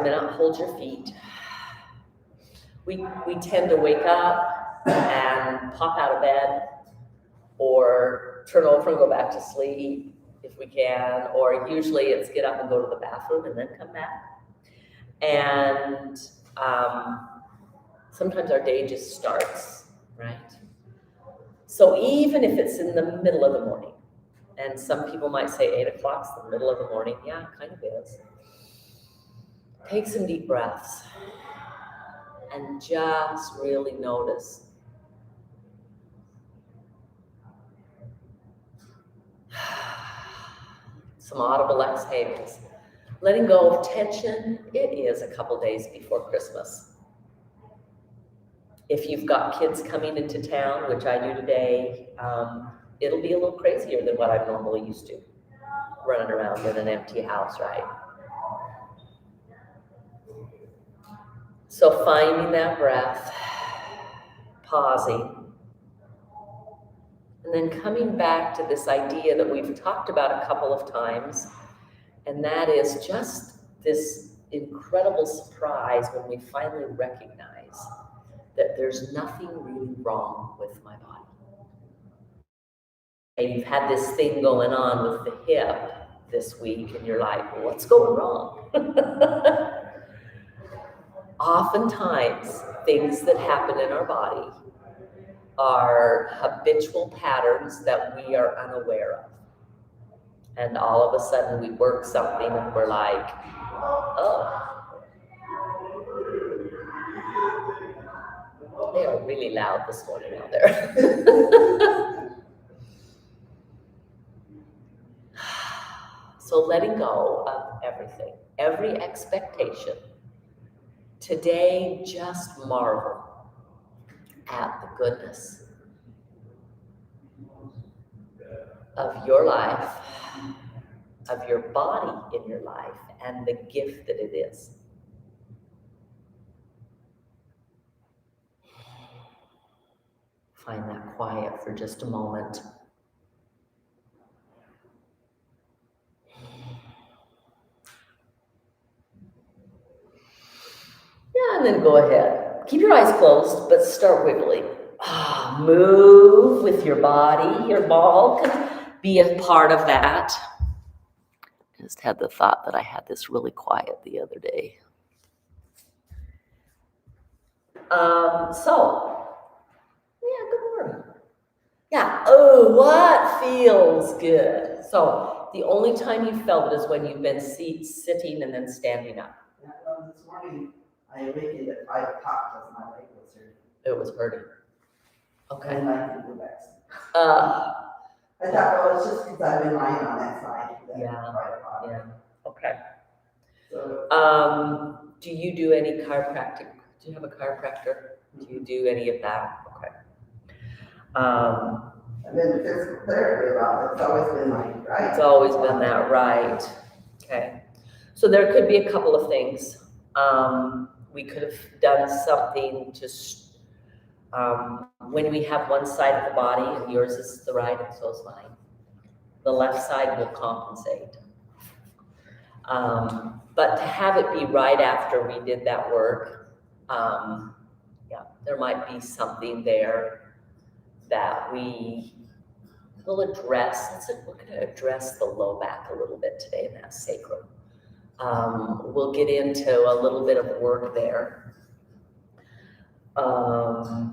for a minute, hold your feet. We tend to wake up and pop out of bed or turn over and go back to sleep if we can, or usually it's get up and go to the bathroom and then come back. And sometimes our day just starts, right? So even if it's in the middle of the morning, and some people might say 8 o'clock's the middle of the morning. Yeah, it kind of is. Take some deep breaths and just really notice. Some audible exhales. Letting go of tension. It is a couple days before Christmas. If you've got kids coming into town, which I do today, it'll be a little crazier than what I'm normally used to, running around in an empty house, right? So finding that breath, pausing, and then coming back to this idea that we've talked about a couple of times, and that is just this incredible surprise when we finally recognize that there's nothing really wrong with my body. And you've had this thing going on with the hip this week, and you're like, well, what's going wrong? Oftentimes, things that happen in our body are habitual patterns that we are unaware of. And all of a sudden, we work something and we're like, oh. They are really loud this morning out there. So letting go of everything, every expectation. Today, just marvel at the goodness of your life, of your body in your life, and the gift that it is. Find that quiet for just a moment. Yeah, and then go ahead. Keep your eyes closed, but start wiggling. Move with your body. Your ball can be a part of that. I just had the thought that I had this really quiet the other day. Good morning. Yeah, what feels good? So the only time you felt it is when you've been sitting and then standing up. Yeah, this morning I awakened at 5 o'clock because my leg was hurting. It was hurting. Okay. And I didn't go back. I thought, well, it's just because I've been lying on that side. Yeah. Okay. So, do you do any chiropractic? Do you have a chiropractor? Do you do any of that? Okay. I've been to physical therapy a lot, but it's always been like, right? It's always been that, right? Okay. So there could be a couple of things. We could have done something to, when we have one side of the body, and yours is the right and so is mine, the left side will compensate. But to have it be right after we did that work, there might be something there that we will address. We're going to address the low back a little bit today, and that's sacrum. We'll get into a little bit of work there. Go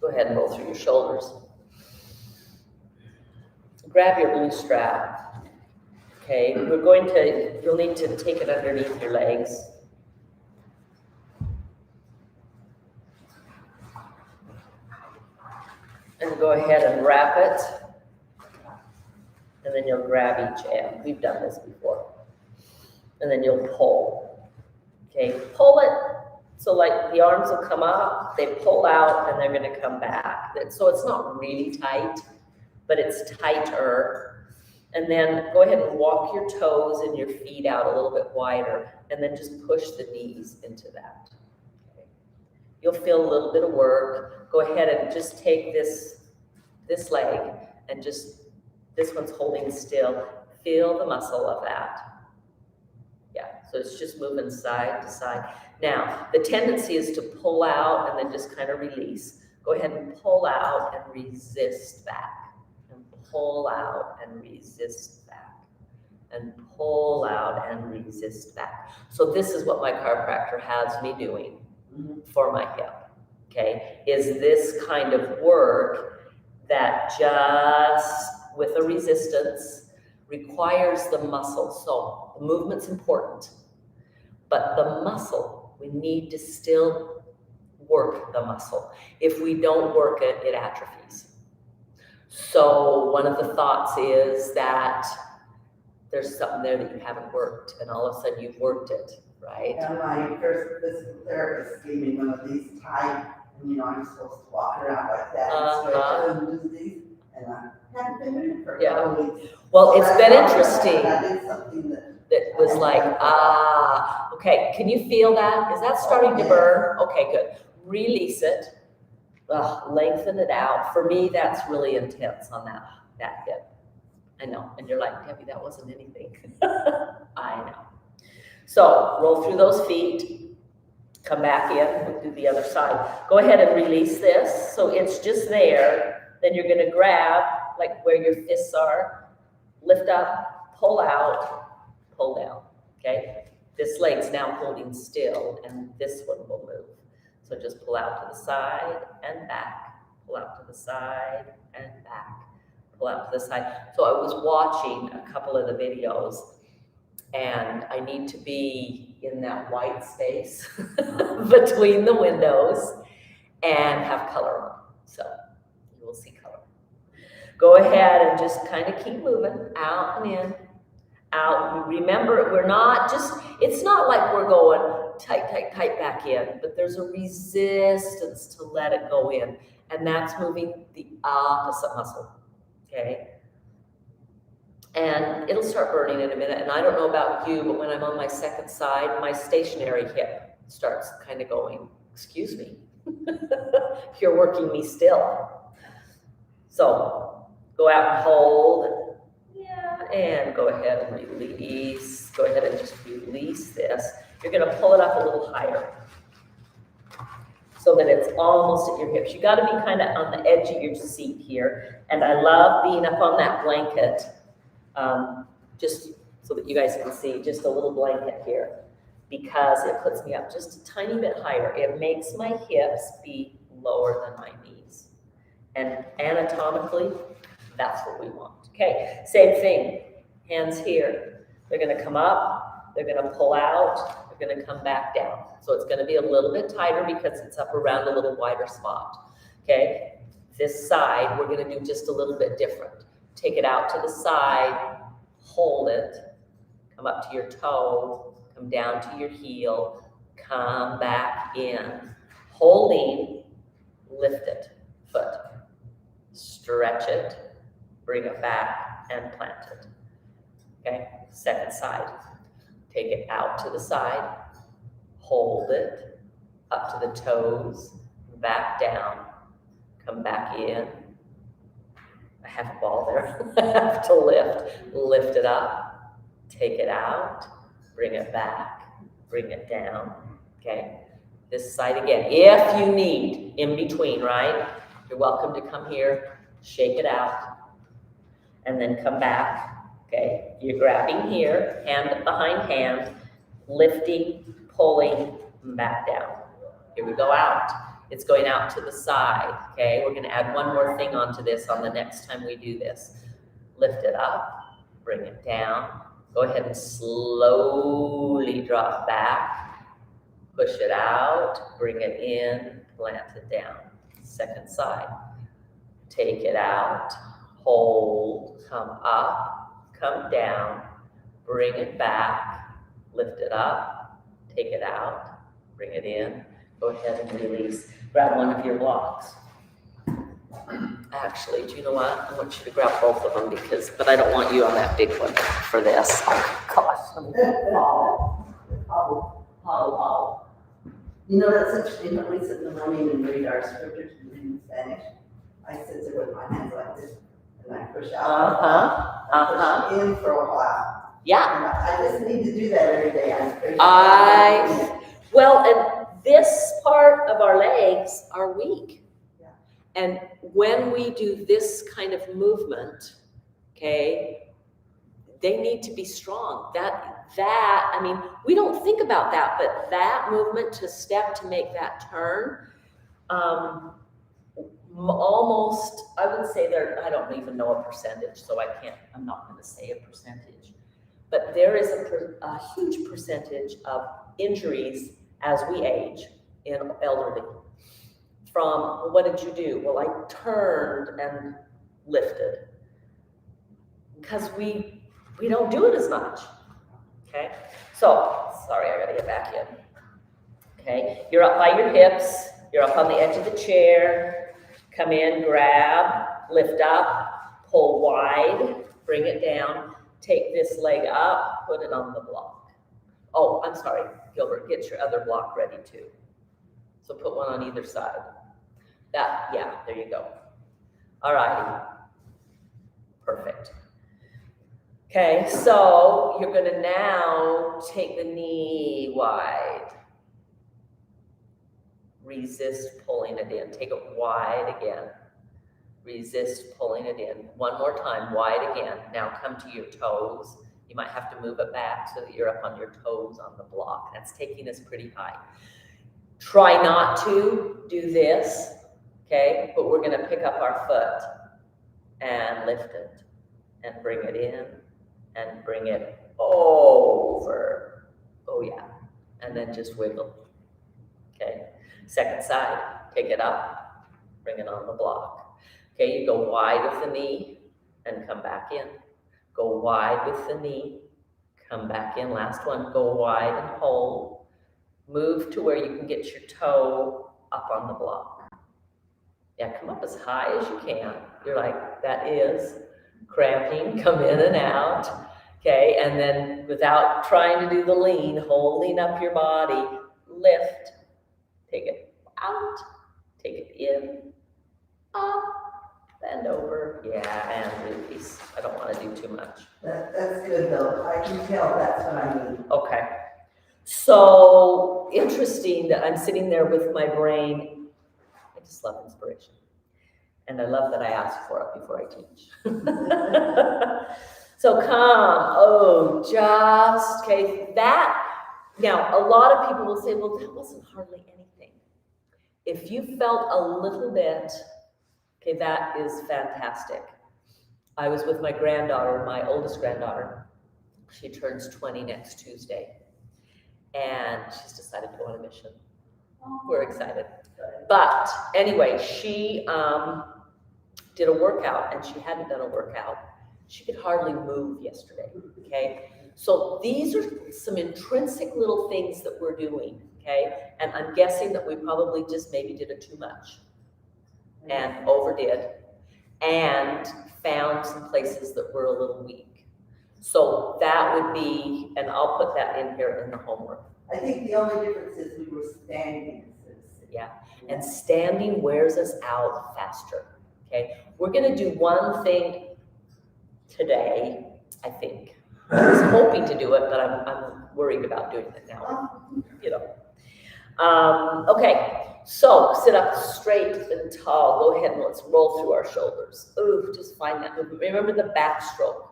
ahead and roll through your shoulders. Grab your blue strap. Okay, you'll need to take it underneath your legs. And go ahead and wrap it. And then you'll grab each end. We've done this before. And then you'll pull. Okay, pull it. So like the arms will come up, they pull out, and they're going to come back. So it's not really tight, but it's tighter. And then go ahead and walk your toes and your feet out a little bit wider, and then just push the knees into that. Okay. You'll feel a little bit of work. Go ahead and just take this leg and just, this one's holding still. Feel the muscle of that. Yeah, so it's just moving side to side. Now, the tendency is to pull out and then just kind of release. Go ahead and pull out and resist back. And pull out and resist back. And pull out and resist back. So this is what my chiropractor has me doing for my hip, okay? Is this kind of work that just with a resistance requires the muscle. So the movement's important, but the muscle, we need to still work the muscle. If we don't work it, it atrophies. So one of the thoughts is that there's something there that you haven't worked, and all of a sudden you've worked it, right? And my first physical therapist gave me one of these tight, and I'm supposed to walk around like that and stretch and do these, and I haven't been doing it for a couple weeks. Well, So it's that's been why interesting. I did something that Was like, okay, can you feel that? Is that starting to burn? Okay, good. Release it. Lengthen it out. For me, that's really intense on that hip. I know. And you're like, Debbie, that wasn't anything. I know. So roll through those feet. Come back in. We'll do the other side. Go ahead and release this. So it's just there. Then you're going to grab, like where your fists are, lift up, pull out, pull down, okay? This leg's now holding still, and this one will move. So just pull out to the side and back, pull out to the side and back, pull out to the side. So I was watching a couple of the videos, and I need to be in that white space between the windows and have color on. So you will see color. Go ahead and just kind of keep moving out and in. Out. Remember, we're not just, it's not like we're going tight, tight, tight back in, but there's a resistance to let it go in. And that's moving the opposite muscle, okay? And it'll start burning in a minute. And I don't know about you, but when I'm on my second side, my stationary hip starts kind of going, excuse me, you're working me still. So go out and hold. And go ahead and release. Go ahead and just release this. You're going to pull it up a little higher so that it's almost at your hips. You got to be kind of on the edge of your seat here. And I love being up on that blanket, just so that you guys can see, just a little blanket here, because it puts me up just a tiny bit higher. It makes my hips be lower than my knees. And anatomically, that's what we want. Okay, same thing. Hands here. They're going to come up. They're going to pull out. They're going to come back down. So it's going to be a little bit tighter because it's up around a little wider spot. Okay, this side, we're going to do just a little bit different. Take it out to the side. Hold it. Come up to your toe. Come down to your heel. Come back in. Holding. Lift it. Foot. Stretch it. Bring it back and plant it. Okay, second side. Take it out to the side, hold it, up to the toes, back down, come back in. I have a ball there. I have to lift it up, take it out, bring it back, bring it down. Okay, this side again. If you need, in between, right? You're welcome to come here, shake it out, and then come back, okay? You're grabbing here, hand behind hand, lifting, pulling, and back down. Here we go out. It's going out to the side, okay? We're gonna add one more thing onto this on the next time we do this. Lift it up, bring it down. Go ahead and slowly drop back, push it out, bring it in, plant it down. Second side. Take it out. Hold, come up, come down, bring it back, lift it up, take it out, bring it in, go ahead and release. Grab one of your blocks. Actually, do you know what? I want you to grab both of them but I don't want you on that big one for this. Oh, gosh, let me follow. You know, that's interesting. When we sit in the morning and read our scriptures in Spanish, I sit there with my hands like this. And I push out. Push in for a while. Yeah. And I just need to do that every day. I'm afraid Well, and this part of our legs are weak. Yeah. And when we do this kind of movement, okay, they need to be strong. I mean, we don't think about that, but that movement to step to make that turn, almost, I would say I don't even know a percentage, so I'm not going to say a percentage, but there is a huge percentage of injuries as we age in elderly. From, what did you do? Well, I turned and lifted. Because we don't do it as much, okay? So, sorry, I gotta get back in. Okay, you're up by your hips, you're up on the edge of the chair, come in, grab, lift up, pull wide, bring it down, take this leg up, put it on the block. Oh, I'm sorry, Gilbert, get your other block ready too. So put one on either side. Yeah, there you go. All righty, perfect. Okay, so you're gonna now take the knee wide. Resist pulling it in. Take it wide again. Resist pulling it in. One more time, wide again. Now come to your toes. You might have to move it back so that you're up on your toes on the block. That's taking us pretty high. Try not to do this, okay? But we're gonna pick up our foot and lift it and bring it in and bring it over. Oh yeah, and then just wiggle, okay? Second side, take it up, bring it on the block. Okay, you go wide with the knee and come back in. Go wide with the knee, come back in. Last one, go wide and hold. Move to where you can get your toe up on the block. Yeah, come up as high as you can. You're like, that is cramping, come in and out. Okay, and then without trying to do the lean, holding up your body, lift, take it out, take it in, up, bend over, yeah, and release. I don't want to do too much. That's good though. I can tell that's what I need. Okay. So interesting that I'm sitting there with my brain. I just love inspiration. And I love that I ask for it before I teach. So come, okay, now a lot of people will say, well, that wasn't hardly anything. If you felt a little bit, okay, that is fantastic. I was with my granddaughter, my oldest granddaughter. She turns 20 next Tuesday. And she's decided to go on a mission. We're excited. But anyway, she did a workout, and she hadn't done a workout. She could hardly move yesterday, okay? So these are some intrinsic little things that we're doing, okay? And I'm guessing that we probably just maybe did it too much and overdid and found some places that were a little weak. So that would be, and I'll put that in here in the homework. I think the only difference is we were standing instead of sitting. Yeah, and standing wears us out faster, okay? We're gonna do one thing today, I think. I was hoping to do it, but I'm worried about doing it now, you know. Okay, so sit up straight and tall. Go ahead and let's roll through our shoulders. Ooh, just find that movement. Remember the backstroke.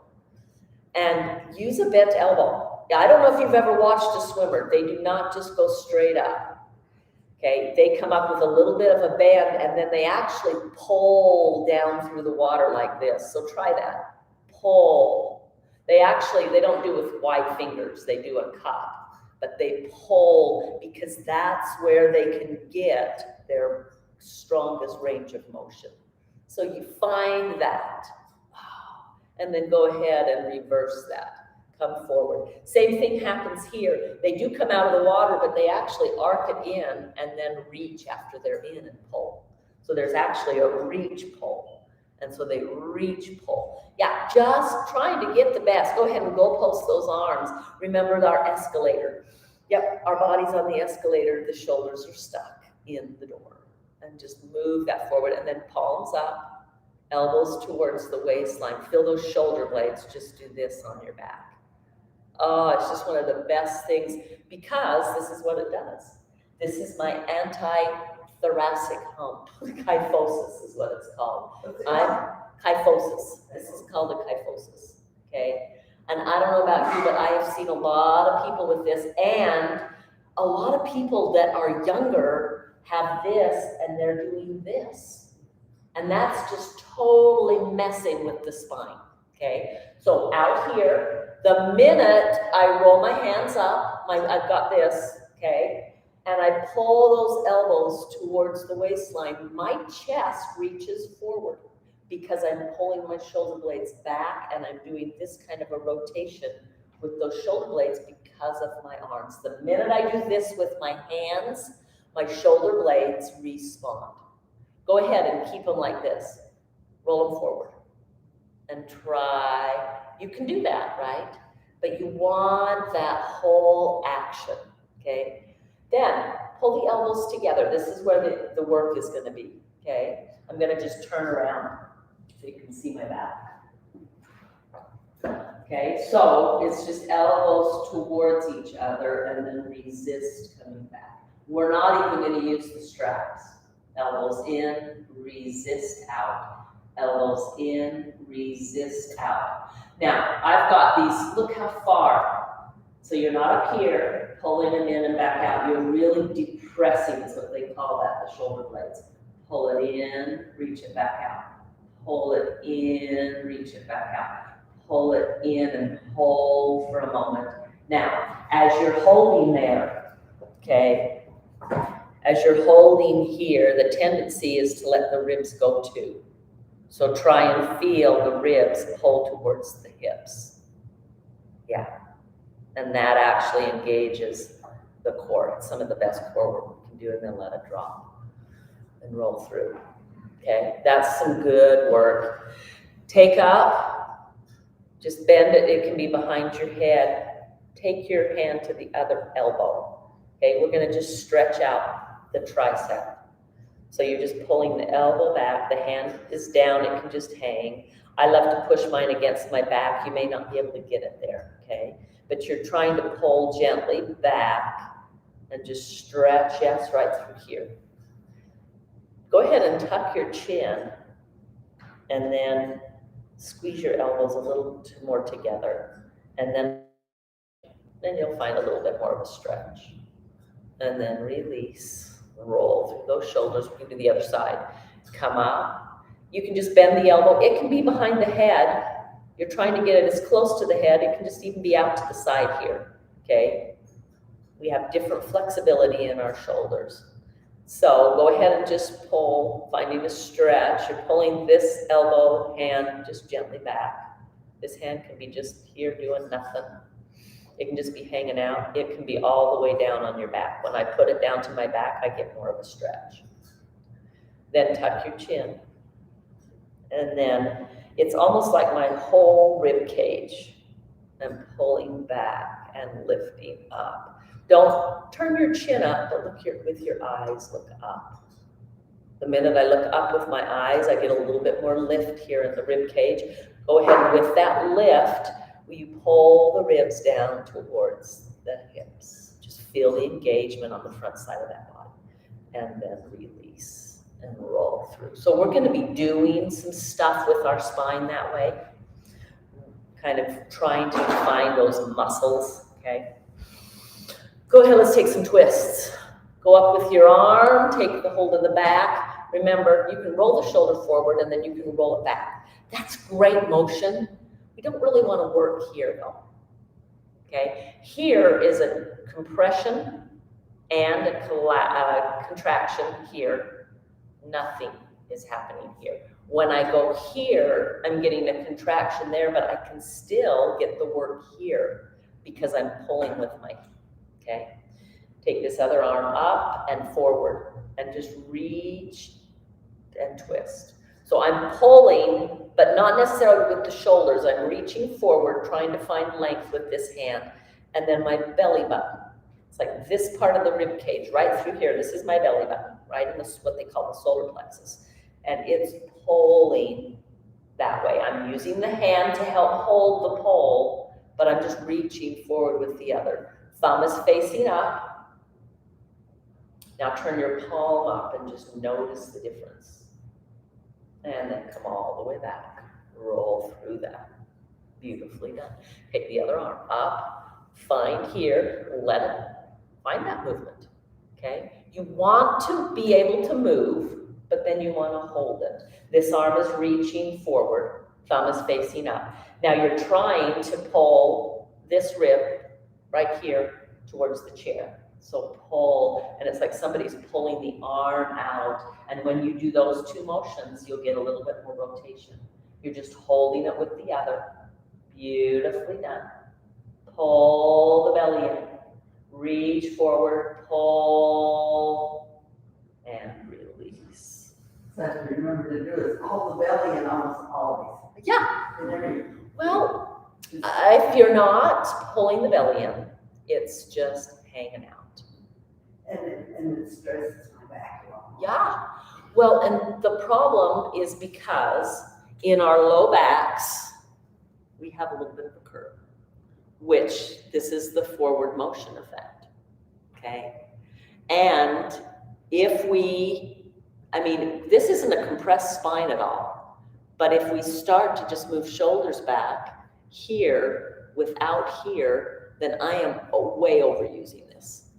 And use a bent elbow. I don't know if you've ever watched a swimmer. They do not just go straight up. Okay, they come up with a little bit of a bend, and then they actually pull down through the water like this. So try that. Pull. They don't do it with wide fingers. They do a cup, but they pull because that's where they can get their strongest range of motion. So you find that. And then go ahead and reverse that. Come forward. Same thing happens here. They do come out of the water, but they actually arc it in and then reach after they're in and pull. So there's actually a reach pull. And so they reach pull. Yeah, just trying to get the best. Go ahead and goalpost those arms. Remember our escalator. Yep, our body's on the escalator. The shoulders are stuck in the door. And just move that forward and then palms up. Elbows towards the waistline. Feel those shoulder blades. Just do this on your back. Oh, it's just one of the best things because this is what it does. This is my anti-thoracic hump. Kyphosis is what it's called. Kyphosis. This is called a kyphosis, okay? And I don't know about you, but I have seen a lot of people with this, and a lot of people that are younger have this, and they're doing this. And that's just totally messing with the spine, okay? So out here, the minute I roll my hands up, I've got this, okay? And I pull those elbows towards the waistline, my chest reaches forward because I'm pulling my shoulder blades back, and I'm doing this kind of a rotation with those shoulder blades because of my arms. The minute I do this with my hands, my shoulder blades respond. Go ahead and keep them like this. Roll them forward and try. You can do that, right? But you want that whole action, okay? Then pull the elbows together. This is where the work is going to be, okay? I'm going to just turn around so you can see my back. Okay, so it's just elbows towards each other and then resist coming back. We're not even going to use the straps. Elbows in, resist out. Elbows in, resist out. Now, I've got these, look how far. So you're not up here, pulling them in and back out. You're really depressing is what they call that, the shoulder blades. Pull it in, reach it back out. Pull it in, reach it back out. Pull it in and hold for a moment. Now, as you're holding there, okay, as you're holding here, the tendency is to let the ribs go too. So try and feel the ribs pull towards the hips. Yeah. And that actually engages the core. It's some of the best core work we can do, and then let it drop and roll through. Okay, that's some good work. Take up, just bend it. It can be behind your head. Take your hand to the other elbow. Okay, we're going to just stretch out the tricep. So you're just pulling the elbow back. The hand is down. It can just hang. I love to push mine against my back. You may not be able to get it there, okay? But you're trying to pull gently back and just stretch, yes, right through here. Go ahead and tuck your chin and then squeeze your elbows a little more together. And then you'll find a little bit more of a stretch. And then release, roll through those shoulders. We can do the other side. Come up. You can just bend the elbow. It can be behind the head. You're trying to get it as close to the head. It can just even be out to the side here, okay? We have different flexibility in our shoulders. So go ahead and just pull, finding a stretch. You're pulling this elbow, hand just gently back. This hand can be just here doing nothing. It can just be hanging out. It can be all the way down on your back. When I put it down to my back, I get more of a stretch. Then tuck your chin. And then it's almost like my whole rib cage. I'm pulling back and lifting up. Don't turn your chin up, but look here with your eyes, look up. The minute I look up with my eyes, I get a little bit more lift here in the rib cage. Go ahead and with that lift, you pull the ribs down towards the hips. Just feel the engagement on the front side of that body. And then release and roll through. So we're going to be doing some stuff with our spine that way. Kind of trying to find those muscles, okay? Go ahead, let's take some twists. Go up with your arm, take the hold of the back. Remember, you can roll the shoulder forward and then you can roll it back. That's great motion. We don't really want to work here though, okay? Here is a compression and a contraction here. Nothing is happening here. When I go here, I'm getting a contraction there, but I can still get the work here because I'm pulling with my, okay? Take this other arm up and forward and just reach and twist. So I'm pulling, but not necessarily with the shoulders. I'm reaching forward, trying to find length with this hand. And then my belly button. It's like this part of the rib cage, right through here. This is my belly button, right in this, what they call the solar plexus. And it's pulling that way. I'm using the hand to help hold the pole, but I'm just reaching forward with the other. Thumb is facing up. Now turn your palm up and just notice the difference. And then come all the way back. Roll through that. Beautifully done. Take the other arm up. Find here. Let it. Find that movement. Okay? You want to be able to move, but then you want to hold it. This arm is reaching forward. Thumb is facing up. Now you're trying to pull this rib right here towards the chair. So pull, and it's like somebody's pulling the arm out. And when you do those two motions, you'll get a little bit more rotation. You're just holding it with the other. Beautifully done. Pull the belly in. Reach forward, pull, and release. So I have to remember to do is hold the belly in almost always. Yeah. And every, Well, if you're not pulling the belly in, it's just hanging out. and it stresses my back a lot. Yeah. Well, and the problem is because in our low backs, we have a little bit of a curve, which this is the forward motion effect, okay? And if we, I mean, this isn't a compressed spine at all, but if we start to just move shoulders back here without here, then I am way overusing this.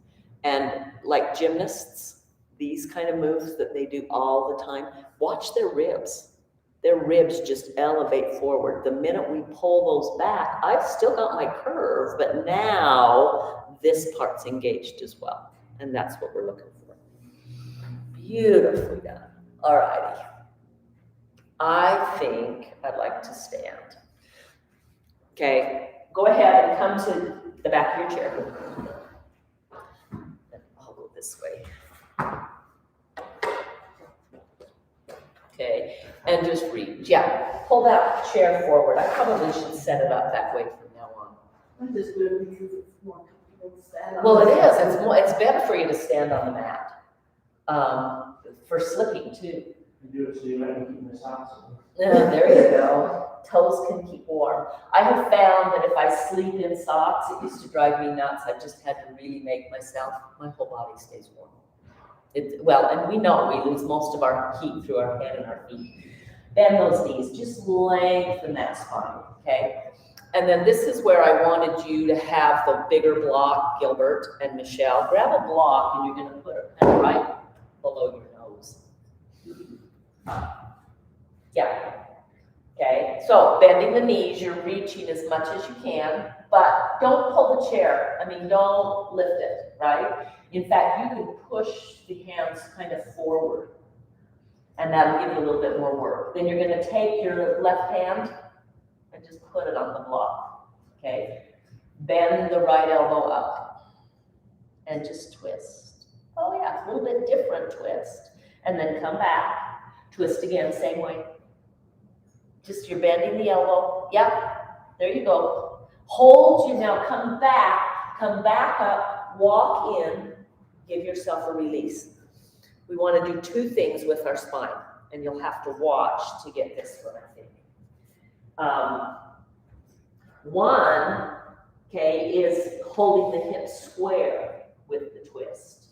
And like gymnasts, these kind of moves that they do all the time, watch their ribs. Their ribs just elevate forward. The minute we pull those back, I've still got my curve, but now this part's engaged as well. And that's what we're looking for. Beautifully done. All righty. I think I'd like to stand. Okay, go ahead and come to the back of your chair. I'll go this way. Okay, and just reach. Yeah, pull that chair forward. I probably should set it up that way from now on. I just do it because it's more comfortable to stand on. Well, it is. It's better for you to stand on the mat. For slipping too. You do it so you let me keep my socks on. There you go. Toes can keep warm. I have found that if I sleep in socks, it used to drive me nuts. I just had to really make my whole body stays warm. Well, and we know we lose most of our heat through our head and our feet. Bend those knees, just lengthen that spine, okay? And then this is where I wanted you to have the bigger block, Gilbert and Michelle. Grab a block and you're gonna put it kind of right below your nose. Yeah, okay? So bending the knees, you're reaching as much as you can, but don't pull the chair. I mean, don't lift it, right? In fact, you can push the hands kind of forward, and that'll give you a little bit more work. Then you're going to take your left hand and just put it on the block, okay? Bend the right elbow up and just twist. Oh yeah, a little bit different twist. And then come back, twist again, same way. Just you're bending the elbow. Yep, there you go. Hold you now, come back up, walk in, give yourself a release. We want to do two things with our spine, and you'll have to watch to get this one, I think. One, okay, is holding the hips square with the twist.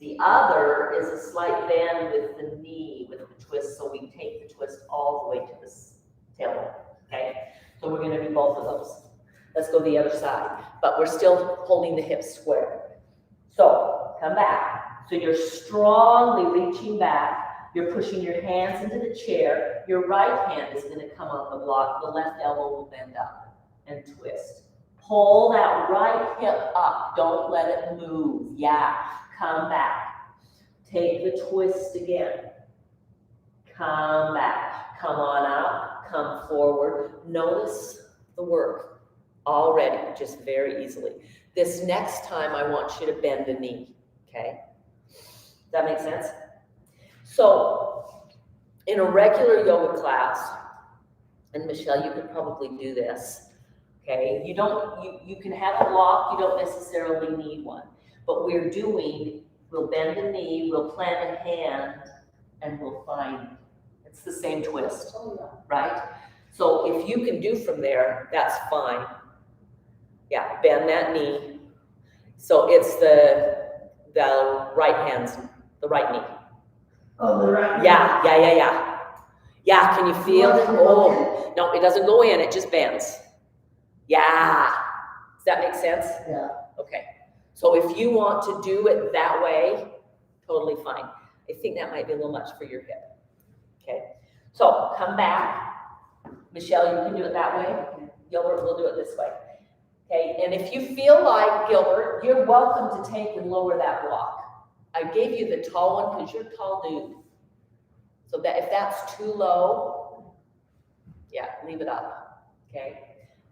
The other is a slight bend with the knee with the twist, so we take the twist all the way to the tailbone, okay? So we're going to do both of those. Let's go the other side, but we're still holding the hips square. So come back. So you're strongly reaching back. You're pushing your hands into the chair. Your right hand is going to come on the block. The left elbow will bend up and twist. Pull that right hip up. Don't let it move. Yeah. Come back. Take the twist again. Come back. Come on up. Come forward. Notice the work already, just very easily. This next time, I want you to bend the knee, okay? Does that make sense? So, in a regular yoga class, and Michelle, you could probably do this, okay? You can have a block, you don't necessarily need one. But we'll bend the knee, we'll plant a hand, and we'll find, it's the same twist, right? So if you can do from there, that's fine. Yeah, bend that knee. So it's the right hand's, the right knee. Oh, the right. Yeah. Yeah, can you feel? Want it to go Oh, no, it doesn't go in, it just bends. Yeah. Does that make sense? Yeah. Okay. So if you want to do it that way, totally fine. I think that might be a little much for your hip. Okay. So come back. Michelle, you can do it that way. Gilbert will do it this way. Okay. And if you feel like, Gilbert, you're welcome to take and lower that block. I gave you the tall one because you're a tall dude. So that if that's too low, yeah, leave it up. Okay.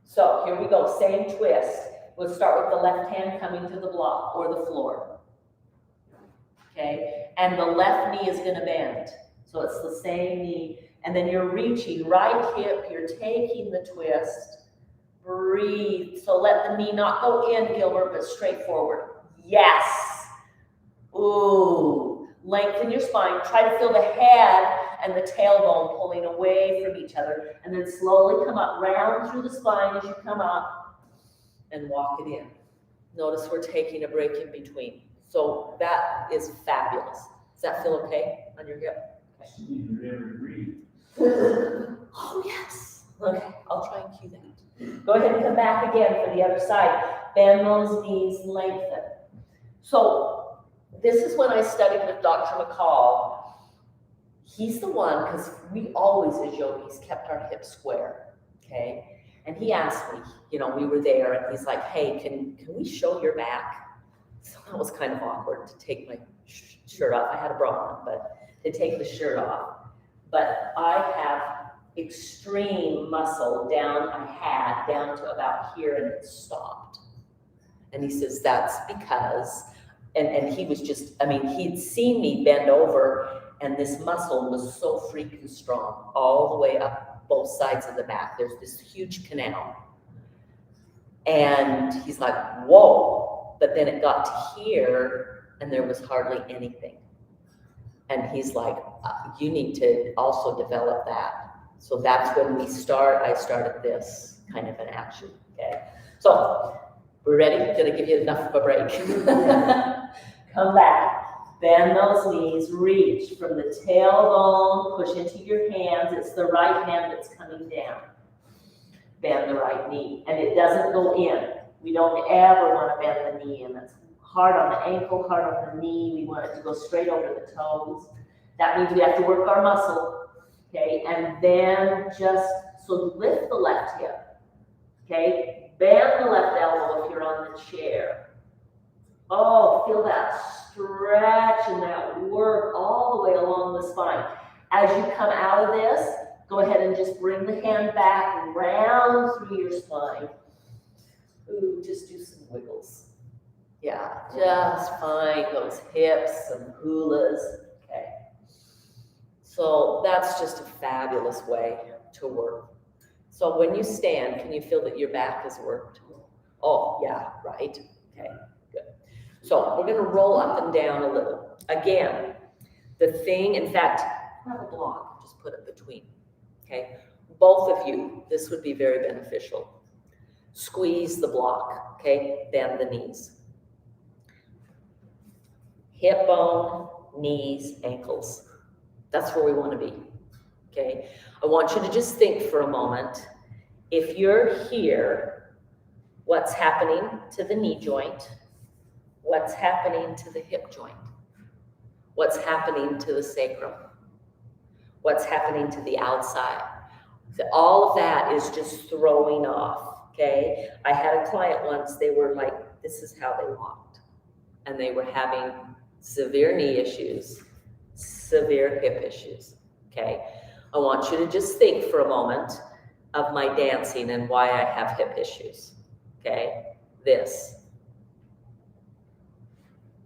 So here we go. Same twist. We'll start with the left hand coming to the block or the floor. Okay. And the left knee is going to bend. So it's the same knee. And then you're reaching right hip. You're taking the twist. Breathe. So let the knee not go in, Gilbert, but straight forward. Yes. Ooh. Lengthen your spine. Try to feel the head and the tailbone pulling away from each other. And then slowly come up, round through the spine as you come up and walk it in. Notice we're taking a break in between. So that is fabulous. Does that feel okay on your hip? Okay. You need to remember to breathe. Oh, yes. Okay, I'll try and cue that. Go ahead and come back again for the other side. Bend those knees, lengthen. So this is when I studied with Dr. McCall. He's the one, because we always as yogis kept our hips square, okay? And he asked me, you know, we were there, and he's like, hey, can we show your back? So that was kind of awkward to take my shirt off. I had a bra on, but to take the shirt off. But I have extreme muscle down to about here, and it stopped. And he says, that's because, and he was just, I mean, he'd seen me bend over, and this muscle was so freaking strong all the way up both sides of the back. There's this huge canal. And he's like, whoa. But then it got to here, and there was hardly anything. And he's like, you need to also develop that. So that's when I started this kind of an action, okay? So, we're ready? Gonna give you enough of a break. Come back, bend those knees, reach from the tailbone, push into your hands. It's the right hand that's coming down. Bend the right knee, and it doesn't go in. We don't ever want to bend the knee in. That's hard on the ankle, hard on the knee. We want it to go straight over the toes. That means we have to work our muscle, okay? And then so lift the left hip, okay? Bend the left elbow if you're on the chair. Oh, feel that stretch and that work all the way along the spine. As you come out of this, go ahead and just bring the hand back round through your spine. Ooh, just do some wiggles. Yeah, just find those hips and hulas. Okay. So that's just a fabulous way to work. So when you stand, can you feel that your back is worked? Oh, yeah, right. Okay, good. So we're going to roll up and down a little. Again, the thing, in fact, have a block, just put it between. Okay, both of you, this would be very beneficial. Squeeze the block, okay, bend the knees. Hip bone, knees, ankles. That's where we want to be, okay? I want you to just think for a moment. If you're here, what's happening to the knee joint? What's happening to the hip joint? What's happening to the sacrum? What's happening to the outside? So all of that is just throwing off, okay? I had a client once, they were like, this is how they walked. And they were having severe knee issues, severe hip issues, okay? I want you to just think for a moment of my dancing and why I have hip issues, okay? This.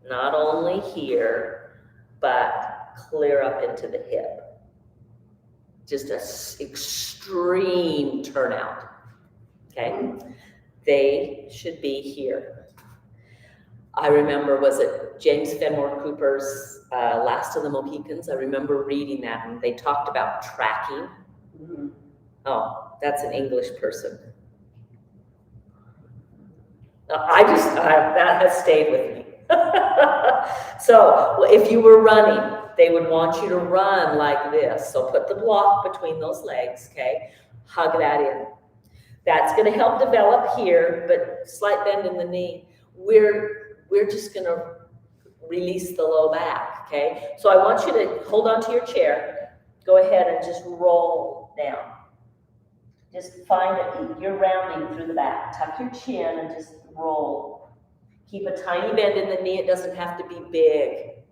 Not only here, but clear up into the hip. Just an extreme turnout, okay? They should be here. I remember, was it James Fenimore Cooper's Last of the Mohicans? I remember reading that, and they talked about tracking. Oh, that's an English person. That has stayed with me. So if you were running, they would want you to run like this. So put the block between those legs, okay? Hug that in. That's going to help develop here, but slight bend in the knee. We're just going to release the low back, okay? So I want you to hold on to your chair. Go ahead and just roll down. Just find that you're rounding through the back. Tuck your chin and just roll. Keep a tiny bend in the knee. It doesn't have to be big,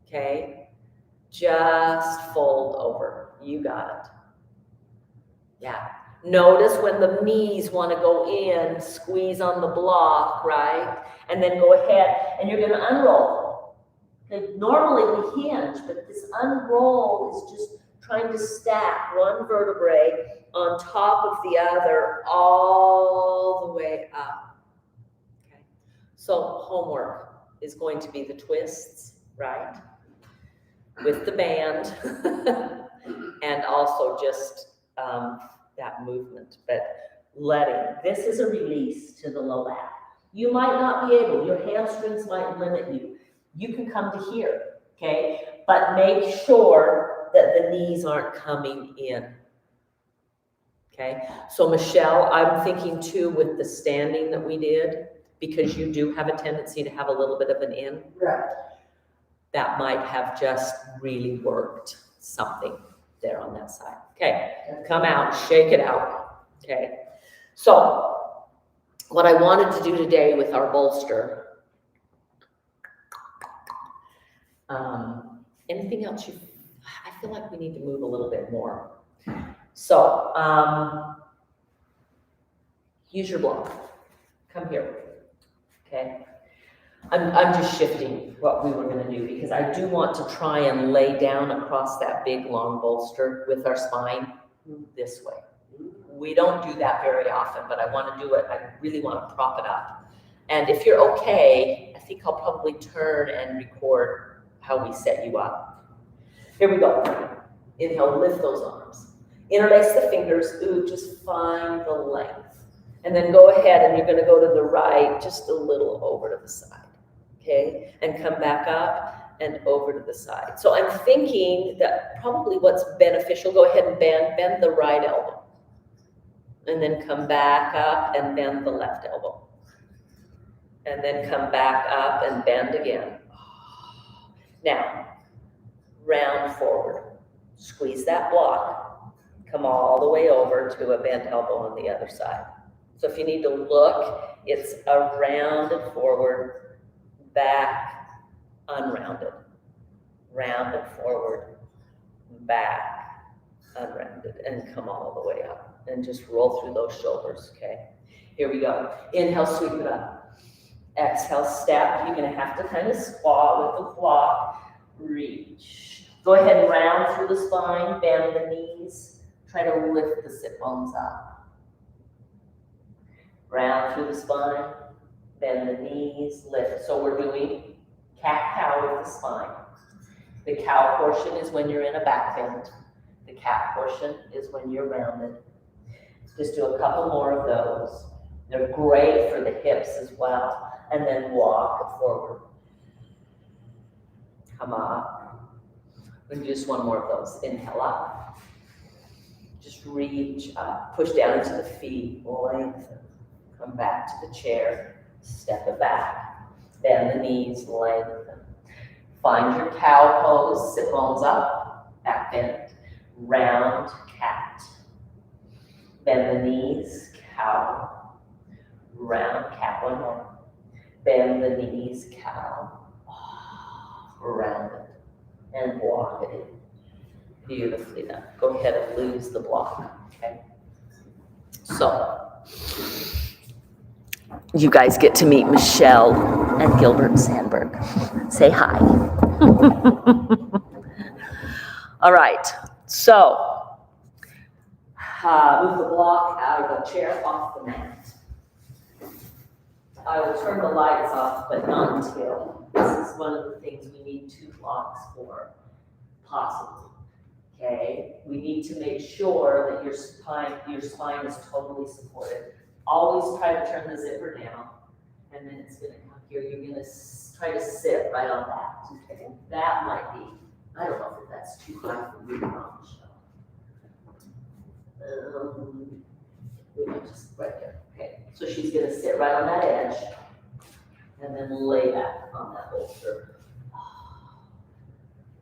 okay? Just fold over. You got it. Yeah. Notice when the knees want to go in, squeeze on the block, right? And then go ahead and you're going to unroll. Okay? Normally we hinge, but this unroll is just trying to stack one vertebrae on top of the other all the way up. Okay? So homework is going to be the twists, right? With the band and also just that movement, but this is a release to the low back. You might not be able, your hamstrings might limit you. You can come to here, okay? But make sure that the knees aren't coming in, okay? So Michelle, I'm thinking too with the standing that we did, because you do have a tendency to have a little bit of an in. Right. That might have just really worked something there on that side. Okay, come out, shake it out. Okay, so what I wanted to do today with our bolster, anything else I feel like we need to move a little bit more. So, use your block. Come here, okay? I'm just shifting what we were going to do because I do want to try and lay down across that big long bolster with our spine this way. We don't do that very often, but I want to do it. I really want to prop it up. And if you're okay, I think I'll probably turn and record how we set you up. Here we go. Inhale, lift those arms. Interlace the fingers. Ooh, just find the length. And then go ahead and you're going to go to the right, just a little over to the side. Okay, and come back up and over to the side. So I'm thinking that probably what's beneficial, go ahead and bend the right elbow. And then come back up and bend the left elbow. And then come back up and bend again. Now, round forward. Squeeze that block. Come all the way over to a bent elbow on the other side. So if you need to look, it's a rounded forward, back, unrounded, rounded forward, back, unrounded, and come all the way up. And just roll through those shoulders, okay? Here we go. Inhale, sweep it up. Exhale, step. You're gonna have to kind of squat with the block. Reach. Go ahead and round through the spine, bend the knees. Try to lift the sit bones up. Round through the spine. Bend the knees, lift. So we're doing cat-cow with the spine. The cow portion is when you're in a back bend. The cat portion is when you're rounded. Just do a couple more of those. They're great for the hips as well. And then walk forward. Come up. We're gonna do just one more of those. Inhale up. Just reach up. Push down into the feet. Lengthen. Come back to the chair. Step it back, bend the knees, lengthen. Find your cow pose, sit bones up, back bend, round cat. Bend the knees, cow, round cat, one more. Bend the knees, cow, round it, and block it in. Beautifully done. Go ahead and lose the block, okay? So, you guys get to meet Michelle and Gilbert Sandberg. Say hi. All right, so move the block out of the chair off the mat. I will turn the lights off, but not until. This is one of the things we need 2 blocks for, possibly. Okay, we need to make sure that your spine is totally supported. Always try to turn the zipper down and then it's gonna come here. You're gonna try to sit right on that. Okay. That might be, I don't know if that's too high for you or not, Michelle. We might just right there. Okay, so she's gonna sit right on that edge and then lay back on that bolster.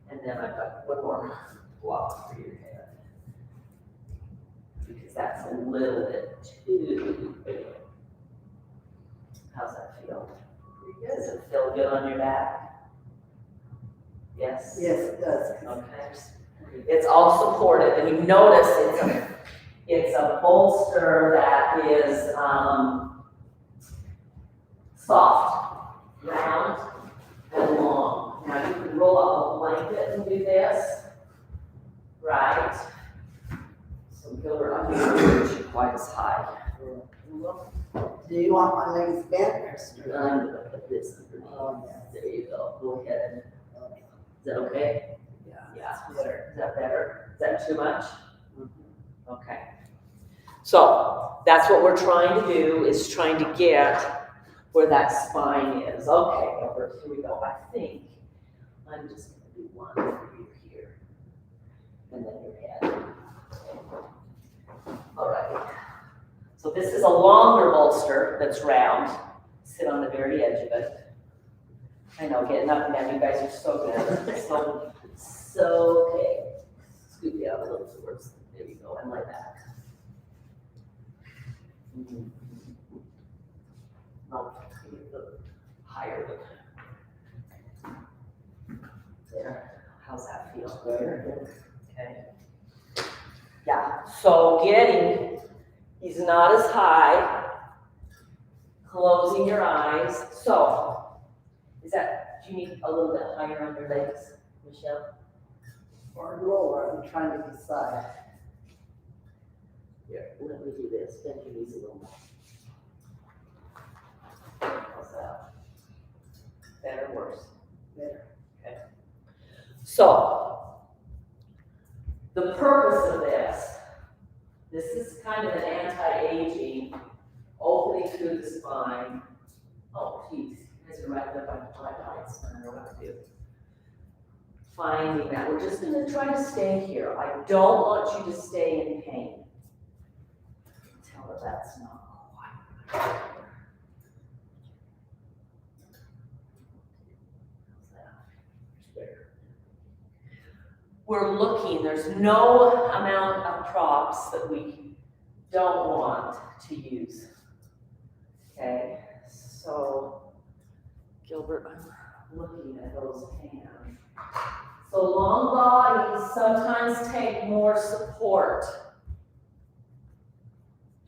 And then I've got one more block for your head. Because that's a little bit too big. How's that feel? Does it feel good on your back? Yes? Yes, it does. Okay. It's all supported, and you notice it's a bolster that is soft, round, and long. Now you can roll up a blanket and do this, right? So Gilbert, I'm not going to reach you quite as high. Do you want my legs bent? I'm gonna put this underneath. Oh, yeah. There you go. Go ahead. Is that okay? Yeah. It's better. Is that better? Is that too much? Okay. So that's what we're trying to do, is trying to get where that spine is. Okay, Gilbert, here we go. I think I'm just gonna do one for you here. And then your head. All right. So this is a longer bolster that's round. Sit on the very edge of it. I know, getting up and down, you guys are so good. So okay. Scoop you out a little towards, there you go, and lay back. No, higher. There, how's that feel? Okay. Yeah, so he's not as high, closing your eyes. So, do you need a little bit higher on your legs, Michelle? Or lower, I'm trying to decide. Here, let me do this, bend your knees a little more. How's that? Better or worse? Better. Okay. So, the purpose of this is kind of an anti-aging, opening through the spine. Oh, geez, you guys are right up on my eyes, I don't know what to do. Finding that, we're just gonna try to stay here. I don't want you to stay in pain. Tell her that's not quite right. We're looking, there's no amount of props that we don't want to use. Okay, so Gilbert, I'm looking at those hands. So long bodies sometimes take more support.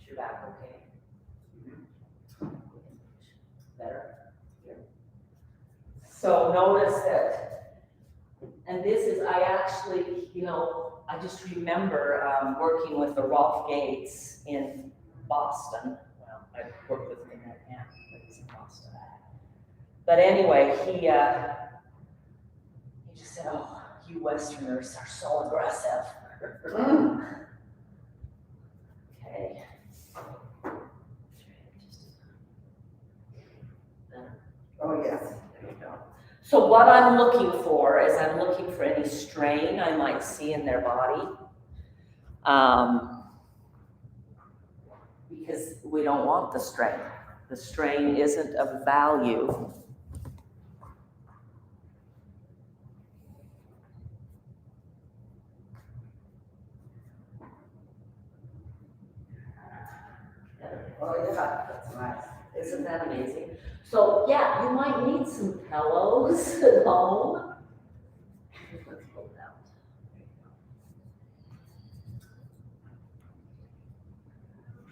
Is your back okay? Better? Here. So notice that. And this is, I actually, I just remember working with the Rolf Gates in Boston. Well, I worked with him in Manhattan, but he's in Boston. But anyway, he just said, oh, you Westerners are so aggressive. Okay. Oh, yes. There you go. So what I'm looking for is I'm looking for any strain I might see in their body. Because we don't want the strain. The strain isn't of value. Oh, yeah, that's nice. Isn't that amazing? So yeah, you might need some pillows at home. Let's pull it out.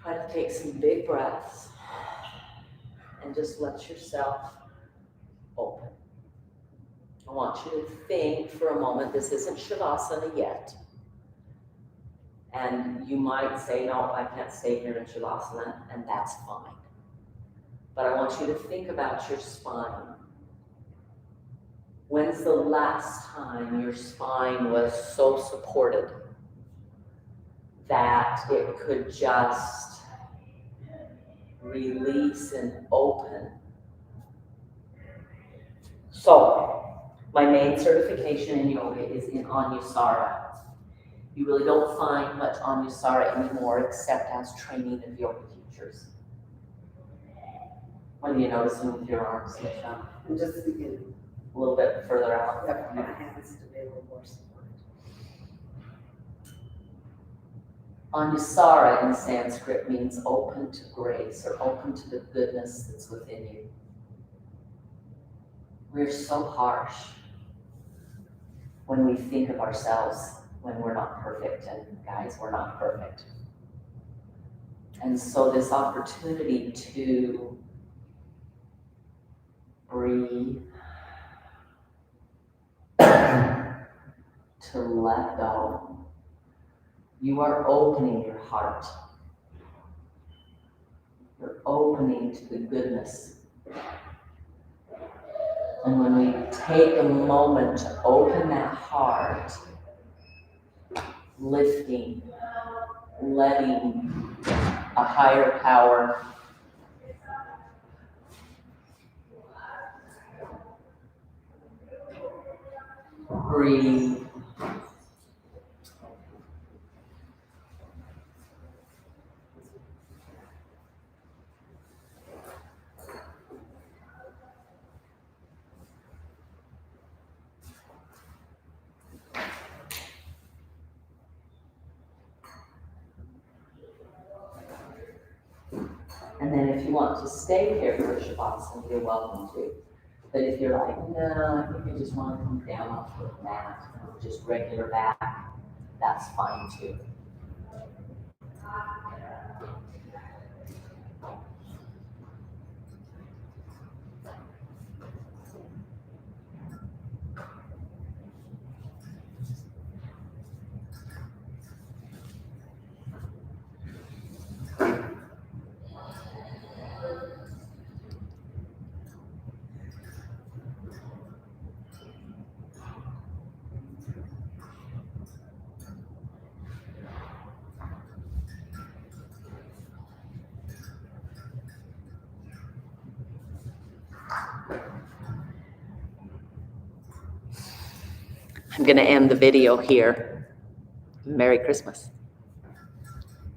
Try to take some big breaths and just let yourself open. I want you to think for a moment, this isn't Shavasana yet. And you might say, no, I can't stay here in Shavasana, and that's fine. But I want you to think about your spine. When's the last time your spine was so supported that it could just release and open So, my main certification in yoga is in Anusara. You really don't find much Anusara anymore except as training of yoga teachers. What are you noticing with your arms, Michelle? I'm just thinking, A little bit further out. yep, my hands to be a little more supported. Anusara in Sanskrit means open to grace or open to the goodness that's within you. We're so harsh when we think of ourselves when we're not perfect, and guys, we're not perfect. And so this opportunity to breathe, to let go, you are opening your heart. You're opening to the goodness. And when we take a moment to open that heart, lifting, letting a higher power breathe. And then if you want to stay here for Shavasana, you're welcome to. But if you're like, no, I think I just want to come down off the mat, just regular back, that's fine too. I'm going to end the video here. Merry Christmas.